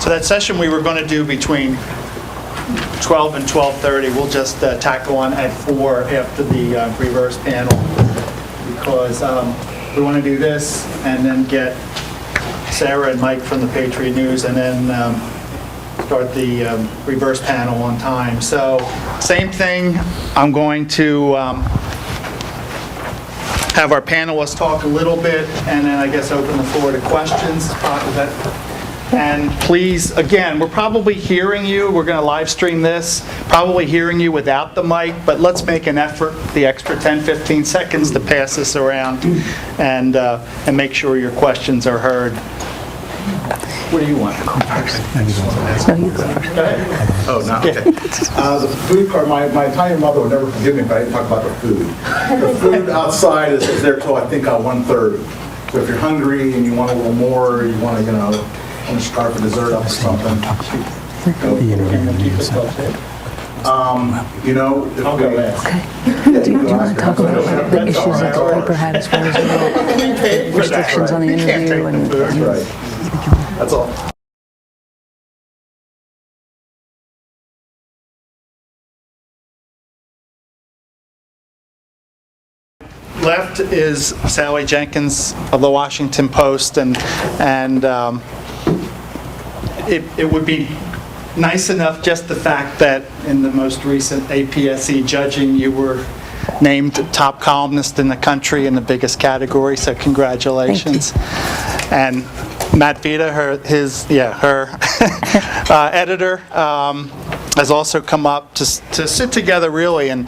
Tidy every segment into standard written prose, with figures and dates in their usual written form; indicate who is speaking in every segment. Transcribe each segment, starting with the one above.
Speaker 1: So that session we were going to do between 12 and 12:30, we'll just tackle on at 4 after the reverse panel, because we want to do this and then get Sarah and Mike from the Patriot News, and then start the reverse panel on time. So same thing, I'm going to have our panelists talk a little bit, and then I guess open the floor to questions. And please, again, we're probably hearing you. We're going to live stream this, probably hearing you without the mic, but let's make an effort, the extra 10, 15 seconds to pass this around and make sure your questions are heard. What do you want?
Speaker 2: No, you go first.
Speaker 3: Go ahead. Oh, no, okay. The food cart, my Italian mother would never forgive me if I didn't talk about the food. The food outside is there till I think 1:30. So if you're hungry and you want a little more, you want to, want to start for dessert up or something.
Speaker 2: The interview.
Speaker 3: I'll go last.
Speaker 2: Okay. Do you want to talk about the issues that the paper had as far as restrictions on the interview? And
Speaker 3: That's right. That's all.
Speaker 1: Left is Sally Jenkins of the Washington Post, and it would be nice enough, just the fact that in the most recent APSE judging, you were named top columnist in the country in the biggest category, so congratulations. And Matt Vita, her editor, has also come up to sit together really, and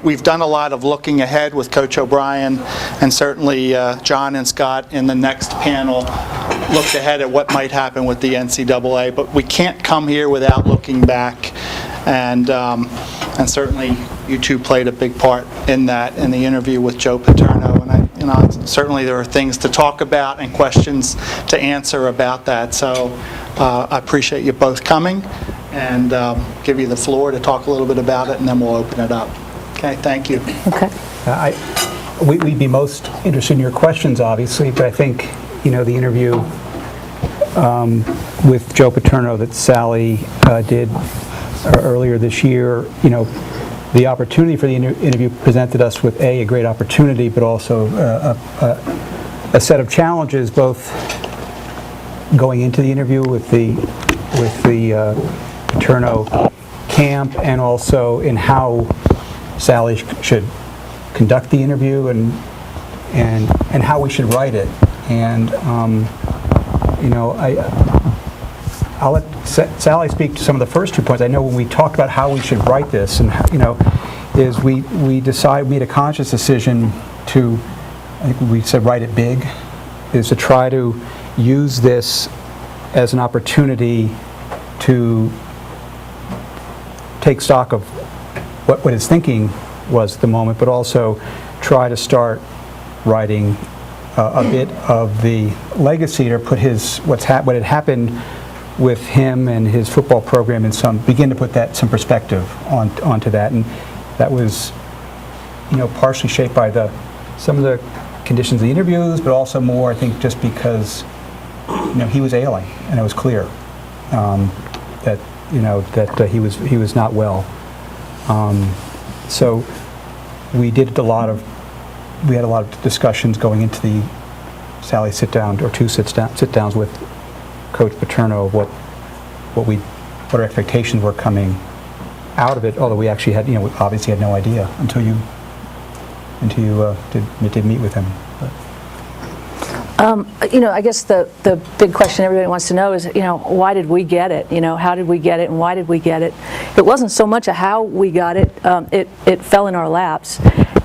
Speaker 1: we've done a lot of looking ahead with Coach O'Brien, and certainly John and Scott in the next panel looked ahead at what might happen with the NCAA, but we can't come here without looking back, and certainly you two played a big part in that, in the interview with Joe Paterno, and certainly there are things to talk about and questions to answer about that, so I appreciate you both coming, and give you the floor to talk a little bit about it, and then we'll open it up. Okay, thank you.
Speaker 2: Okay.
Speaker 4: We'd be most interested in your questions, obviously, but I think, the interview with Joe Paterno that Sally did earlier this year, the opportunity for the interview presented us with a great opportunity, but also a set of challenges, both going into the interview with the Paterno camp, and also in how Sally should conduct the interview, and how we should write it. And I'll let Sally speak to some of the first 2 points. I know when we talked about how we should write this, and is we made a conscious decision to, I think we said write it big, is to try to use this as an opportunity to take stock of what his thinking was at the moment, but also try to start writing a bit of the legacy, or put what had happened with him and his football program begin to put some perspective onto that. And that was, partially shaped by some of the conditions of the interviews, but also more, I think, just because, he was ailing, and it was clear that he was not well. So we had a lot of discussions going into the Sally sit-down, or two sit-downs with Coach Paterno, of what our expectations were coming out of it, although we actually had, we obviously had no idea until you did meet with him.
Speaker 2: I guess the big question everybody wants to know is, why did we get it? How did we get it, and why did we get it? It wasn't so much a how we got it. It fell in our laps.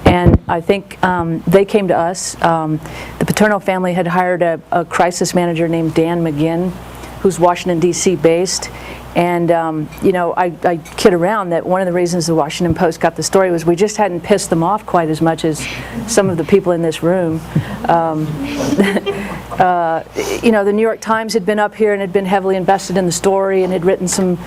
Speaker 2: And I think they came to us. The Paterno family had hired a crisis manager named Dan McGinn, who's Washington, D.C. based. And, I kid around that one of the reasons the Washington Post got the story was we just hadn't pissed them off quite as much as some of the people in this room. The New York Times had been up here and had been heavily invested in the story and had written some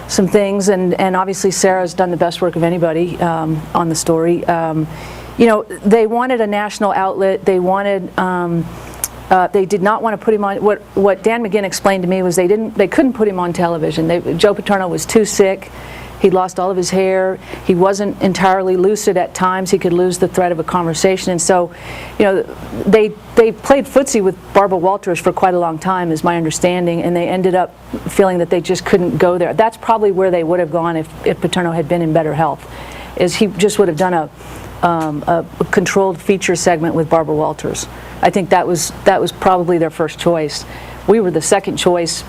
Speaker 2: things, and obviously Sarah's done the best work of anybody on the story. They wanted a national outlet. They wanted They did not want to put him on. What Dan McGinn explained to me was they couldn't put him on television. Joe Paterno was too sick. He'd lost all of his hair. He wasn't entirely lucid at times. He could lose the thread of a conversation. And so, they played footsie with Barbara Walters for quite a long time, is my understanding, and they ended up feeling that they just couldn't go there. That's probably where they would have gone if Paterno had been in better health, is he just would have done a controlled feature segment with Barbara Walters. I think that was probably their first choice. We were the second choice.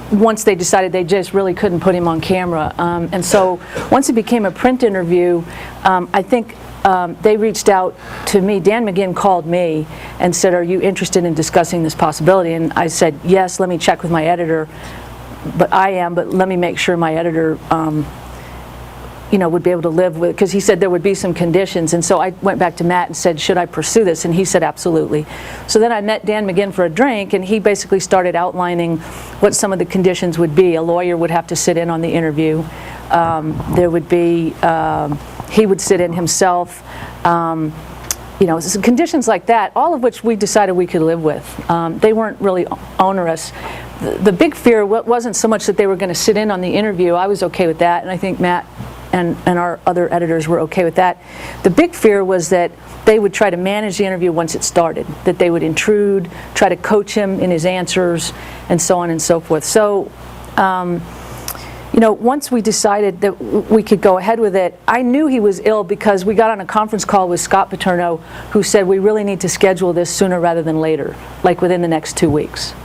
Speaker 2: Once they decided they just really couldn't put him on camera. And so once it became a print interview, I think they reached out to me. Dan McGinn called me and said, "Are you interested in discussing this possibility?" And I said, "Yes, let me check with my editor." But let me make sure my editor would be able to live with, because he said there would be some conditions. And so I went back to Matt and said, "Should I pursue this?" And he said, "Absolutely." So then I met Dan McGinn for a drink, and he basically started outlining what some of the conditions would be. A lawyer would have to sit in on the interview. There would be, he would sit in himself. Some conditions like that, all of which we decided we could live with. They weren't really onerous. The big fear wasn't so much that they were going to sit in on the interview. I was okay with that, and I think Matt and our other editors were okay with that. The big fear was that they would try to manage the interview once it started, that they would intrude, try to coach him in his answers, and so on and so forth. So, once we decided that we could go ahead with it, I knew he was ill because we got on a conference call with Scott Paterno, who said we really need to schedule this sooner rather than later, like within the next 2 weeks.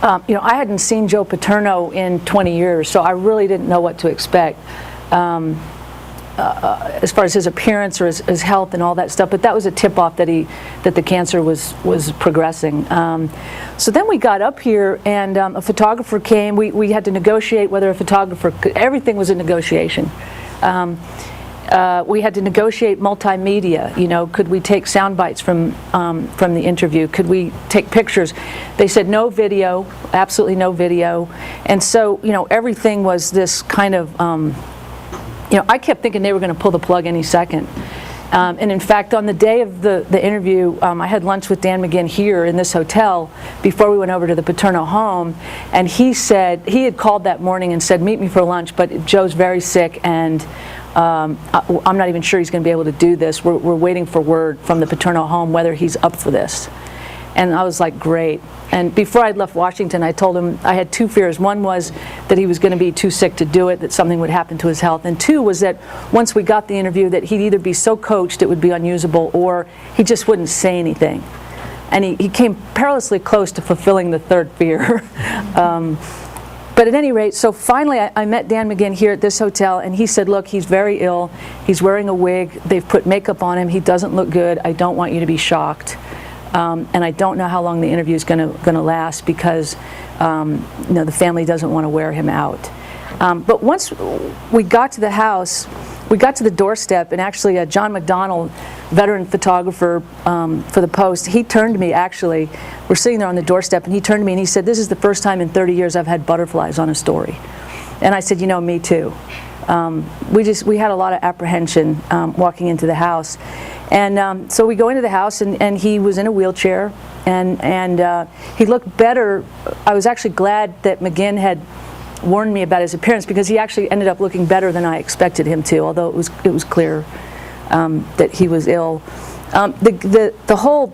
Speaker 2: I hadn't seen Joe Paterno in 20 years, so I really didn't know what to expect as far as his appearance or his health and all that stuff. But that was a tip-off that the cancer was progressing. So then we got up here, and a photographer came. We had to negotiate whether a photographer could. Everything was a negotiation. We had to negotiate multimedia. Could we take sound bites from the interview? Could we take pictures? They said no video, absolutely no video. And so, everything was this kind of, I kept thinking they were going to pull the plug any second. And in fact, on the day of the interview, I had lunch with Dan McGinn here in this hotel before we went over to the Paterno home, and he said, he had called that morning and said, "Meet me for lunch, but Joe's very sick, and I'm not even sure he's going to be able to do this. We're waiting for word from the Paterno home whether he's up for this." And I was like, great. And before I'd left Washington, I told him I had two fears. One was that he was going to be too sick to do it, that something would happen to his health. And two was that once we got the interview, that he'd either be so coached it would be unusable, or he just wouldn't say anything. And he came perilously close to fulfilling the third fear. But at any rate, so finally I met Dan McGinn here at this hotel, and he said, "Look, he's very ill. He's wearing a wig. They've put makeup on him. He doesn't look good. I don't want you to be shocked. And I don't know how long the interview is going to last, because the family doesn't want to wear him out." But once we got to the house, we got to the doorstep, and actually John McDonald, veteran photographer for the Post, he turned to me, actually, we're sitting there on the doorstep, and he turned to me and he said, "This is the first time in 30 years I've had butterflies on a story." And I said, "Me too." We had a lot of apprehension walking into the house. And so we go into the house, and he was in a wheelchair, and he looked better. I was actually glad that McGinn had warned me about his appearance, because he actually ended up looking better than I expected him to, although it was clear that he was ill. The whole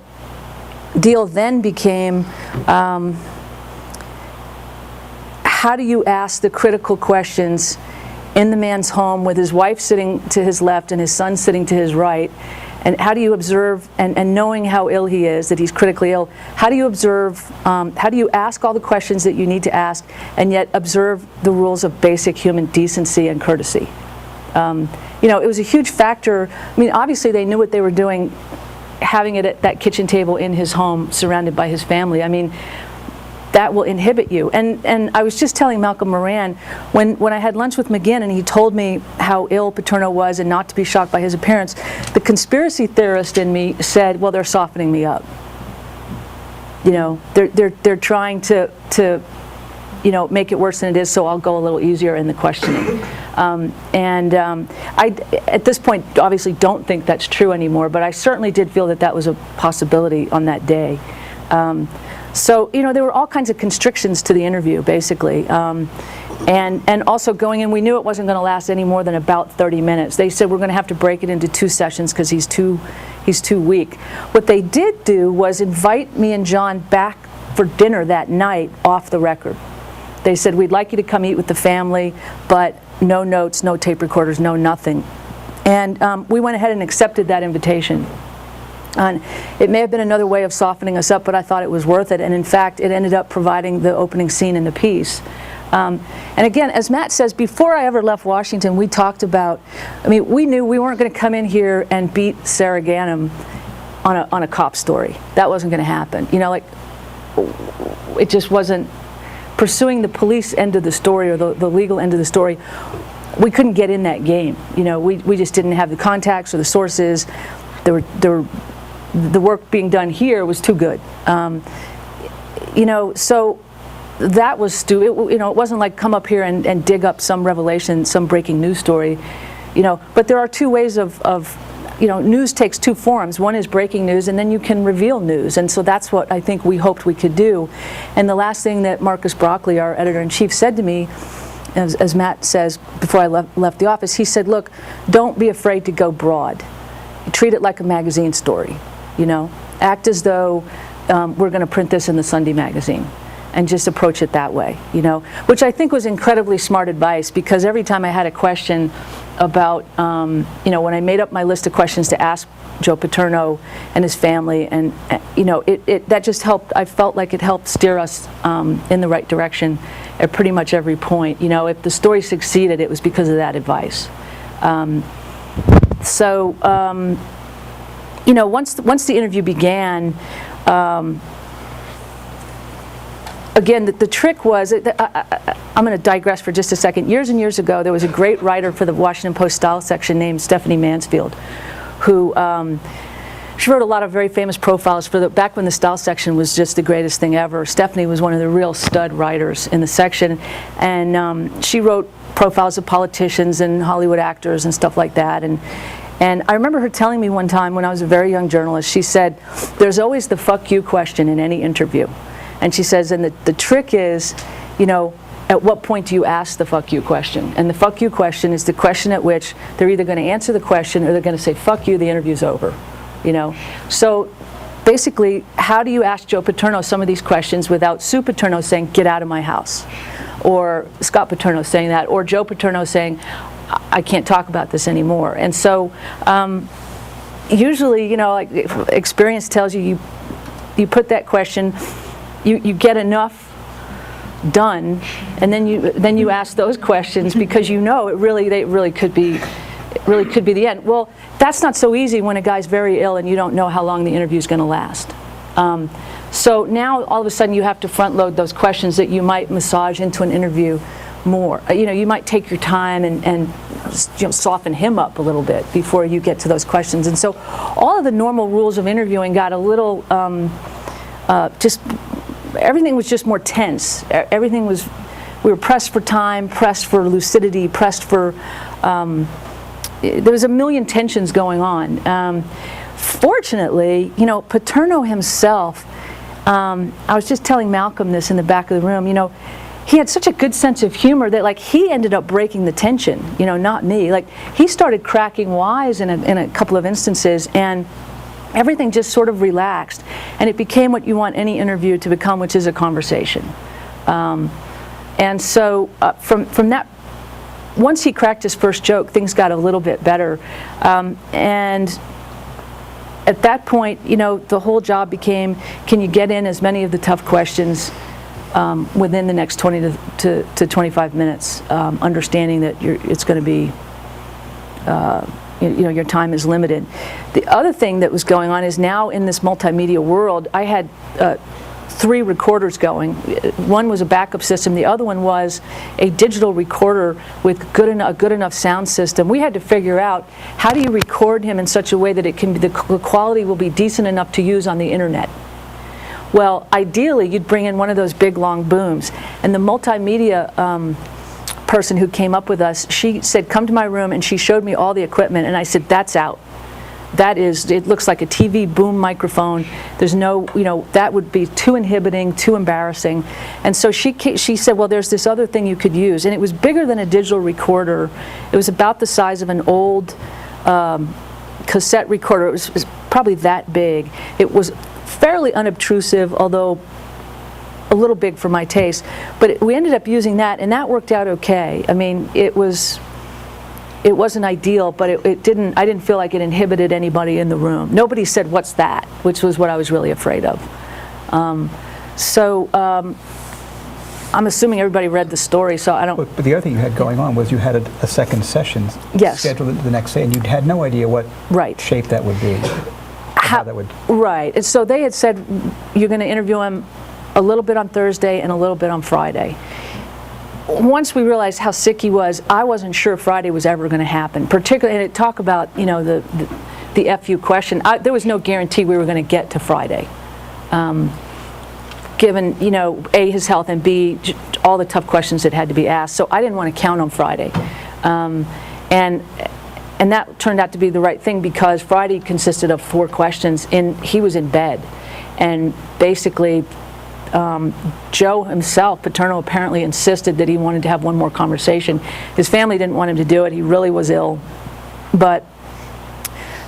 Speaker 2: deal then became, how do you ask the critical questions in the man's home with his wife sitting to his left and his son sitting to his right? And how do you observe, and knowing how ill he is, that he's critically ill, how do you observe, how do you ask all the questions that you need to ask, and yet observe the rules of basic human decency and courtesy? It was a huge factor. I mean, obviously they knew what they were doing, having it at that kitchen table in his home, surrounded by his family. I mean, that will inhibit you. And I was just telling Malcolm Moran, when I had lunch with McGinn and he told me how ill Paterno was and not to be shocked by his appearance, the conspiracy theorist in me said, well, they're softening me up. They're trying to make it worse than it is, so I'll go a little easier in the questioning. I, at this point, obviously don't think that's true anymore, but I certainly did feel that that was a possibility on that day. So, you know, there were all kinds of constrictions to the interview, basically. And also going in, we knew it wasn't going to last any more than about 30 minutes. They said we're going to have to break it into 2 sessions because he's too weak. What they did do was invite me and John back for dinner that night off the record. They said, we'd like you to come eat with the family, but no notes, no tape recorders, no nothing. And we went ahead and accepted that invitation. And it may have been another way of softening us up, but I thought it was worth it. And in fact, it ended up providing the opening scene in the piece. And again, as Matt says, before I ever left Washington, we talked about, I mean, we knew we weren't going to come in here and beat Sarah Ganim on a cop story. That wasn't going to happen. You know, like, it just wasn't, pursuing the police end of the story or the legal end of the story, we couldn't get in that game. You know, we just didn't have the contacts or the sources. The work being done here was too good. You know, so that was you know, it wasn't like come up here and dig up some revelation, some breaking news story, you know. But there are 2 ways of you know, news takes 2 forms. One is breaking news, and then you can reveal news. And so that's what I think we hoped we could do. And the last thing that Marcus Broccoli, our editor-in-chief, said to me, as Matt says, before I left the office, he said, look, don't be afraid to go broad. Treat it like a magazine story, you know. Act as though we're going to print this in the Sunday magazine, and just approach it that way, you know, which I think was incredibly smart advice, because every time I had a question about, you know, when I made up my list of questions to ask Joe Paterno and his family, and you know, that just helped. I felt like it helped steer us in the right direction at pretty much every point. You know, if the story succeeded, it was because of that advice. You know, once the interview began, again, the trick was, I'm going to digress for just a second. Years and years ago, there was a great writer for the Washington Post style section named Stephanie Mansfield, who she wrote a lot of very famous profiles for back when the style section was just the greatest thing ever. Stephanie was one of the real stud writers in the section, and she wrote profiles of politicians and Hollywood actors and stuff like that. And I remember her telling me one time when I was a very young journalist, she said, there's always the fuck you question in any interview. And she says, and the trick is, you know, at what point do you ask the fuck you question? And the fuck you question is the question at which they're either going to answer the question or they're going to say, fuck you, the interview's over, you know. So basically, how do you ask Joe Paterno some of these questions without Sue Paterno saying, get out of my house? Or Scott Paterno saying that, or Joe Paterno saying, I can't talk about this anymore. And so usually, you know, like experience tells you, you put that question, you get enough done, and then you ask those questions because you know it really could be the end. Well, that's not so easy when a guy's very ill and you don't know how long the interview's going to last. So now all of a sudden you have to front load those questions that you might massage into an interview more. You know, you might take your time and you know, soften him up a little bit before you get to those questions. And so all of the normal rules of interviewing got a little just everything was just more tense. Everything was, we were pressed for time, pressed for lucidity, pressed for, there was a million tensions going on. Fortunately, you know, Paterno himself, I was just telling Malcolm this in the back of the room, you know, he had such a good sense of humor that, like, he ended up breaking the tension, you know, not me. Like, he started cracking wise in a couple of instances, and everything just sort of relaxed, and it became what you want any interview to become, which is a conversation. And so from that, once he cracked his first joke, things got a little bit better. And at that point, you know, the whole job became, can you get in as many of the tough questions within the next 20 to 25 minutes, understanding that it's going to be, you know, your time is limited. The other thing that was going on is now in this multimedia world, I had 3 recorders going. One was a backup system. The other one was a digital recorder with a good enough sound system. We had to figure out, how do you record him in such a way that it can be, the quality will be decent enough to use on the internet? Well, ideally, you'd bring in one of those big long booms. And the multimedia person who came up with us, she said, come to my room, and she showed me all the equipment, and I said, that's out. It looks like a TV boom microphone. There's no, that would be too inhibiting, too embarrassing. And so she said, well, there's this other thing you could use. And it was bigger than a digital recorder. It was about the size of an old cassette recorder. It was probably that big. It was fairly unobtrusive, although a little big for my taste. But we ended up using that, and that worked out okay. I mean, it wasn't ideal, but I didn't feel like it inhibited anybody in the room. Nobody said, what's that? Which was what I was really afraid of. I'm assuming everybody read the story, so I don't...
Speaker 4: But the other thing you had going on was you had a second session
Speaker 2: Yes.
Speaker 4: scheduled the next day, and you had no idea what
Speaker 2: Right.
Speaker 4: shape that would be. How that would...
Speaker 2: Right. And so they had said, you're going to interview him a little bit on Thursday and a little bit on Friday. Once we realized how sick he was, I wasn't sure Friday was ever going to happen. Particularly, and talk about, the FU question. There was no guarantee we were going to get to Friday. Given, A, his health, and B, all the tough questions that had to be asked. So I didn't want to count on Friday. And that turned out to be the right thing, because Friday consisted of 4 questions, and he was in bed. And basically, Joe himself, Paterno, apparently insisted that he wanted to have one more conversation. His family didn't want him to do it. He really was ill. But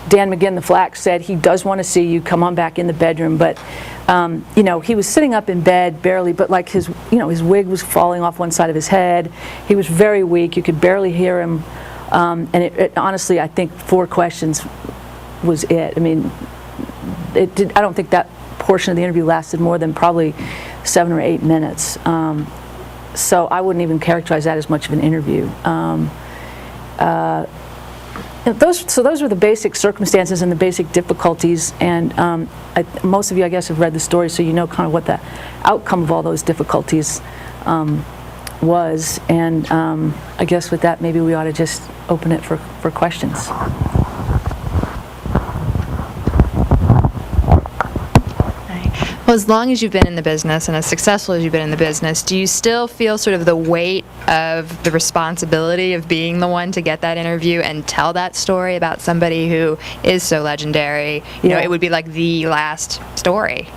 Speaker 2: Dan McGinn, the flack, said he does want to see you. Come on back in the bedroom. But he was sitting up in bed barely, but like his wig was falling off one side of his head. He was very weak. You could barely hear him. And honestly, I think 4 questions was it. I mean, I don't think that portion of the interview lasted more than probably 7 or 8 minutes. So I wouldn't even characterize that as much of an interview. Those were the basic circumstances and the basic difficulties, and most of you, I guess, have read the story, so you know kind of what the outcome of all those difficulties was. And I guess with that, maybe we ought to just open it for questions.
Speaker 5: Well, as long as you've been in the business and as successful as you've been in the business, do you still feel sort of the weight of the responsibility of being the one to get that interview and tell that story about somebody who is so legendary? You know, it would be like the last story.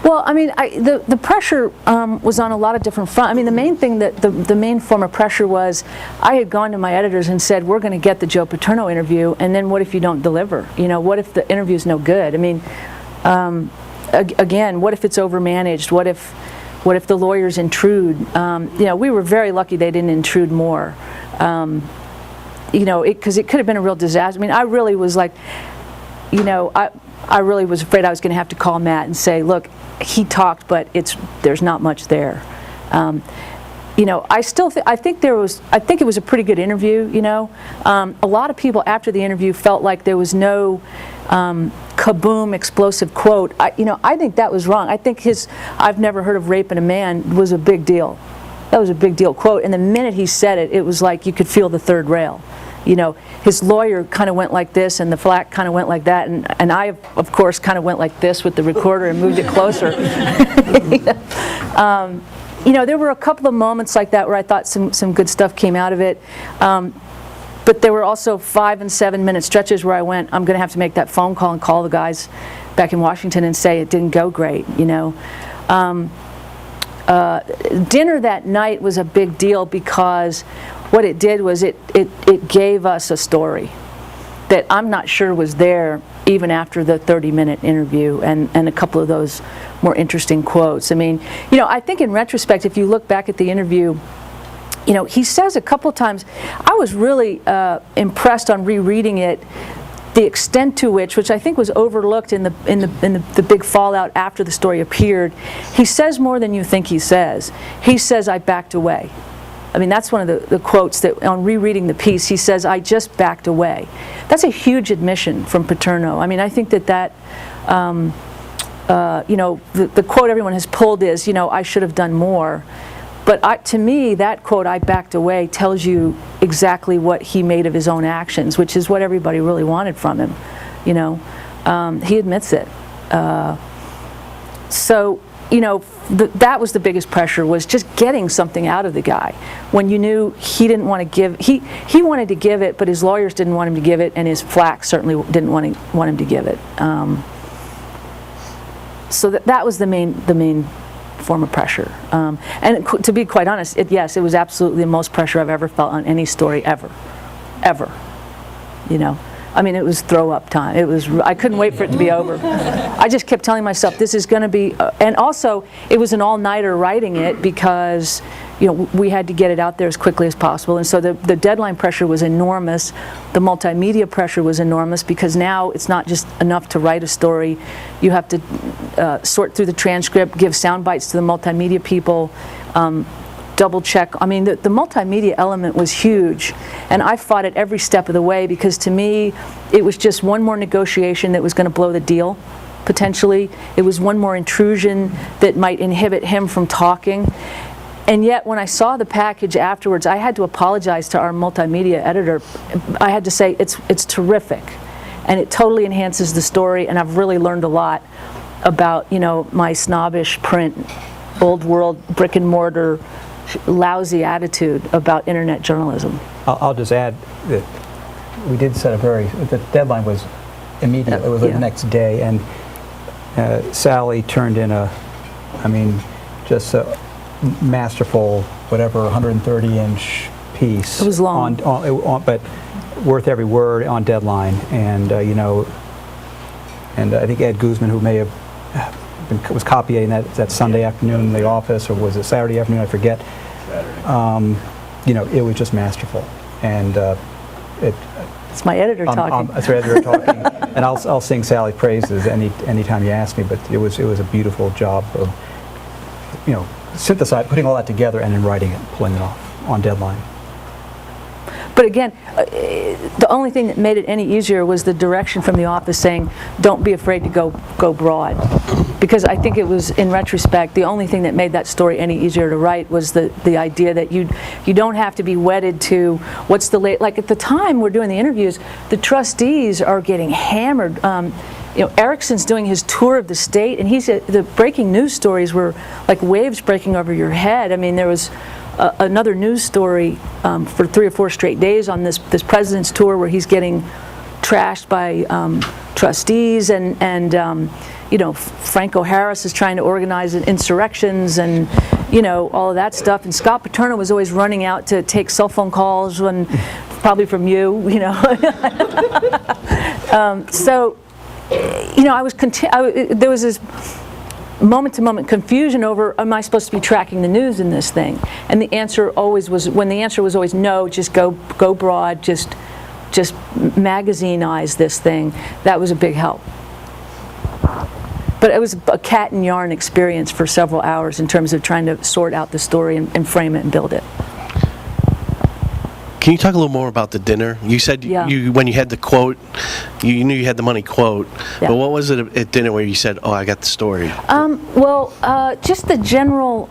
Speaker 2: Well, I mean, the pressure was on a lot of different fronts. I mean, the main thing the main form of pressure was, I had gone to my editors and said, we're going to get the Joe Paterno interview, and then what if you don't deliver? What if the interview's no good? I mean, again, what if it's overmanaged? What if the lawyers intrude? We were very lucky they didn't intrude more. Because it could have been a real disaster. I mean, I really was like, I really was afraid I was going to have to call Matt and say, look, he talked, but there's not much there. I think it was a pretty good interview. A lot of people after the interview felt like there was no kaboom explosive quote. I think that was wrong. I think I've never heard of raping a man was a big deal. That was a big deal quote. And the minute he said it, it was like you could feel the third rail. His lawyer kind of went like this, and the flack kind of went like that, and I, of course, kind of went like this with the recorder and moved it closer. There were a couple of moments like that where I thought some good stuff came out of it. But there were also 5 and 7 minute stretches where I went, I'm going to have to make that phone call and call the guys back in Washington and say it didn't go great. Dinner that night was a big deal because what it did was it gave us a story that I'm not sure was there even after the 30-minute interview and a couple of those more interesting quotes. I mean, I think in retrospect, if you look back at the interview, he says a couple times, I was really impressed on rereading it, the extent to which I think was overlooked in the big fallout after the story appeared. He says more than you think he says. He says, I backed away. I mean, that's one of the quotes that on rereading the piece, he says, I just backed away. That's a huge admission from Paterno. I mean, I think that the quote everyone has pulled is, I should have done more. But to me, that quote, I backed away, tells you exactly what he made of his own actions, which is what everybody really wanted from him. He admits it. So that was the biggest pressure, was just getting something out of the guy when you knew he didn't want to give. He wanted to give it, but his lawyers didn't want him to give it, and his flack certainly didn't want him to give it. So that was the main form of pressure. And to be quite honest, yes, it was absolutely the most pressure I've ever felt on any story ever. I mean, it was throw up time. I couldn't wait for it to be over. I just kept telling myself, this is going to be, and also it was an all-nighter writing it because, we had to get it out there as quickly as possible. And so the deadline pressure was enormous. The multimedia pressure was enormous because now it's not just enough to write a story. You have to sort through the transcript, give sound bites to the multimedia people, double check. I mean, the multimedia element was huge, and I fought it every step of the way because to me, it was just one more negotiation that was going to blow the deal, potentially. It was one more intrusion that might inhibit him from talking. And yet, when I saw the package afterwards, I had to apologize to our multimedia editor. I had to say, it's terrific, and it totally enhances the story, and I've really learned a lot about, my snobbish print, old world, brick and mortar, lousy attitude about internet journalism.
Speaker 4: I'll just add that we did set the deadline was immediate. It was the next day, and Sally turned in just a masterful, whatever, 130-inch piece.
Speaker 2: It was long.
Speaker 4: But worth every word on deadline. And, and I think Ed Guzman, who may have was copying that Sunday afternoon in the office, or was it Saturday afternoon, I forget. It was just masterful. And
Speaker 2: it's my editor talking.
Speaker 4: It's my editor talking. And I'll sing Sally praises anytime you ask me, but it was a beautiful job of, putting all that together and then writing it, pulling it off on deadline.
Speaker 2: But again, the only thing that made it any easier was the direction from the office saying, don't be afraid to go broad. Because I think it was, in retrospect, the only thing that made that story any easier to write was the idea that you don't have to be wedded to what's the late, like at the time we're doing the interviews, the trustees are getting hammered. Erickson's doing his tour of the state, and the breaking news stories were like waves breaking over your head. I mean, there was another news story for 3 or 4 straight days on this president's tour where he's getting trashed by trustees, and Franco Harris is trying to organize insurrections, and all of that stuff. And Scott Paterno was always running out to take cell phone calls, probably from you, So, there was this moment-to-moment confusion over, am I supposed to be tracking the news in this thing? And the answer always was, when the answer was always no, just go broad, just magazine-ize this thing, that was a big help. But it was a cat and yarn experience for several hours in terms of trying to sort out the story and frame it and build it.
Speaker 6: Can you talk a little more about the dinner? You said when you had the quote, you knew you had the money quote, but what was it at dinner where you said, oh, I got the story?
Speaker 2: Just the general,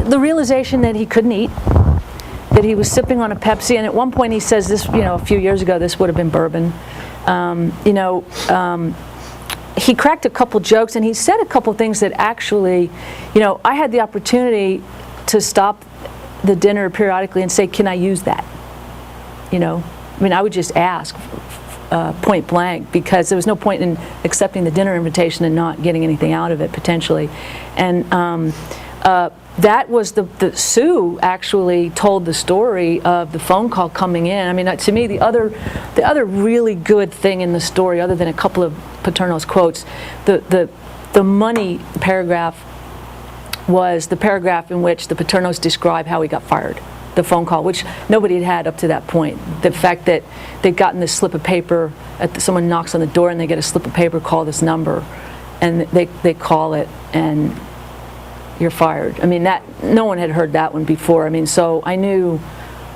Speaker 2: the realization that he couldn't eat, that he was sipping on a Pepsi, and at one point he says this, a few years ago, this would have been bourbon. He cracked a couple jokes, and he said a couple things that actually, I had the opportunity to stop the dinner periodically and say, can I use that? I would just ask point blank, because there was no point in accepting the dinner invitation and not getting anything out of it potentially. And that was Sue actually told the story of the phone call coming in. To me, the other really good thing in the story, other than a couple of Paterno's quotes, the money paragraph was the paragraph in which the Paternos describe how he got fired, the phone call, which nobody had up to that point. The fact that they'd gotten this slip of paper, someone knocks on the door and they get a slip of paper, call this number, and they call it, and you're fired. That no one had heard that one before. So I knew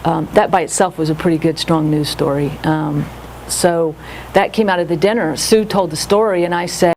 Speaker 2: that by itself was a pretty good, strong news story. So that came out of the dinner. Sue told the story, and I said,